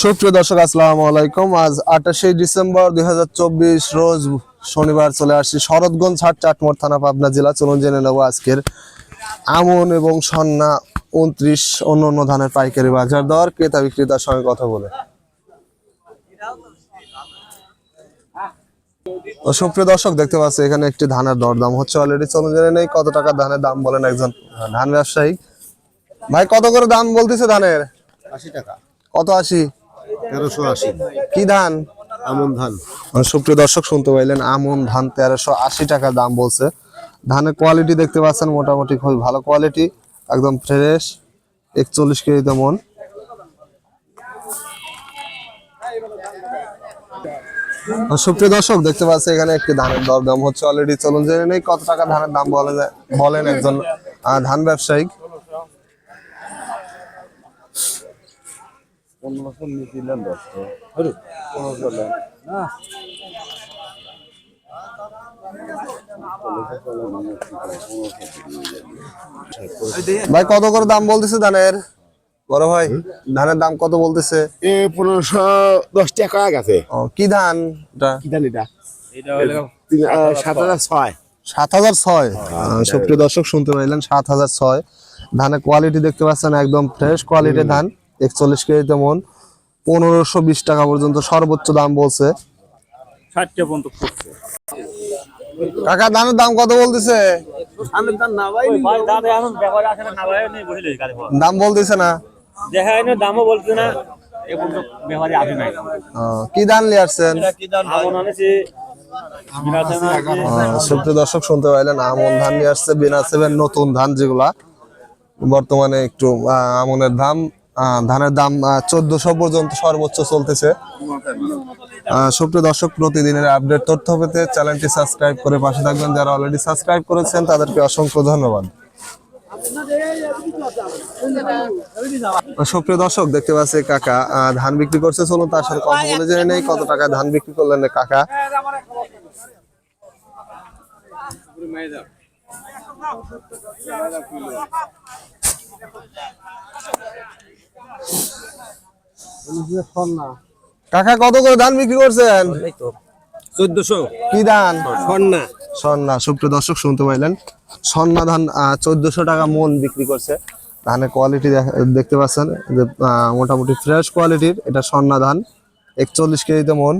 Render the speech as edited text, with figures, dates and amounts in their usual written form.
সুপ্রিয় দর্শক আসসালামু আলাইকুম। আজ 28 ডিসেম্বর 2024 রোজ শনিবার চলে আসছি শরৎগঞ্জ হাট, চাটমোহর থানা, পাবনা জেলা। চলুন জেনে নেব আজকের আমন এবং সন্না 29 অন্য ধানের পাইকারি বাজার দর, ক্রেতা বিক্রেতার সঙ্গে কথা বলে। সুপ্রিয় দর্শক দেখতে পাচ্ছি এখানে একটি ধানের দরদাম হচ্ছে অলরেডি। চলুন জেনে নেই কত টাকা ধানের দাম বলেন একজন ধান ব্যবসায়ী। ভাই কত করে দাম বলতেছে ধানের? 80 টাকা। কত 80? 1380। কি ধান? আমন ধান। সুপ্রিয় দর্শক শুনতে পাইলেন, আমন ধান 1380 টাকা দাম বলছে। ধানের কোয়ালিটি দেখতে পাচ্ছেন মোটামুটি খুবই ভালো কোয়ালিটি, একদম ফ্রেশ, 41 কেজিতে মন। সুপ্রিয় দর্শক দেখতে পাচ্ছি এখানে একটি ধানের দরদাম হচ্ছে অলরেডি। চলুন জেনে নেই কত টাকা ধানের দাম বলেন একজন ধান ব্যবসায়ী। ভাই কত করে দাম বলতেছে ধানের? বড় ভাই ধানের দাম কত বলতেছে? 1510 টাকা গেছে। কি ধান এটা? কি ধান এটা? এটা 7006। 7006। সুপ্রিয় দর্শক শুনতে পাইলেন 7006। ধানের কোয়ালিটি দেখতে পাচ্ছেন একদম ফ্রেশ কোয়ালিটির ধান, 41 কেজিতে মন। 1520 টাকা পর্যন্ত সর্বোচ্চ দাম বলছে। 60 পর্যন্ত করছে। কাকা ধানের দাম কত বলতেছে? আমি দাম না ভাই দাদা এখন ব্যাপারে আসলে না ভাই নেই বসে লই কালে দাম বলতেছে না, দেখায় না, দামও বলতে না, এ পর্যন্ত ব্যাপারে আসে নাই। কি ধান নিয়ে আসছেন? কি দাম আমন আনেছি সুপ্রিয় দর্শক শুনতে পাইলেন আমন ধান নিয়ে আসছে, বিনা সেভেন নতুন ধান যেগুলা বর্তমানে একটু আমনের ধানের দাম 1400 পর্যন্ত সর্বোচ্চ চলতেছে। সুপ্রিয় দর্শক প্রতিদিনের আপডেট তথ্য পেতে চ্যানেলটি সাবস্ক্রাইব করে পাশে থাকবেন। যারা অলরেডি সাবস্ক্রাইব করেছেন তাদেরকে অসংখ্য ধন্যবাদ। সুপ্রিয় দর্শক দেখতে পাচ্ছি কাকা ধান বিক্রি করছে, চলুন তার সাথে কথা বলে জেনে নেই কত টাকা ধান বিক্রি করলেন কাকা। কাকা কত করে ধান বিক্রি করছেন? 1400। কি ধান? সন্না। সন্না। সুপ্রিয় দর্শক শুনতে পাইলেন সন্না ধান 1400 টাকা মন বিক্রি করছে। ধানের কোয়ালিটি দেখতে পাচ্ছেন যে মোটামুটি ফ্রেশ কোয়ালিটির, এটা সন্না ধান, 41 কেজিতে মন।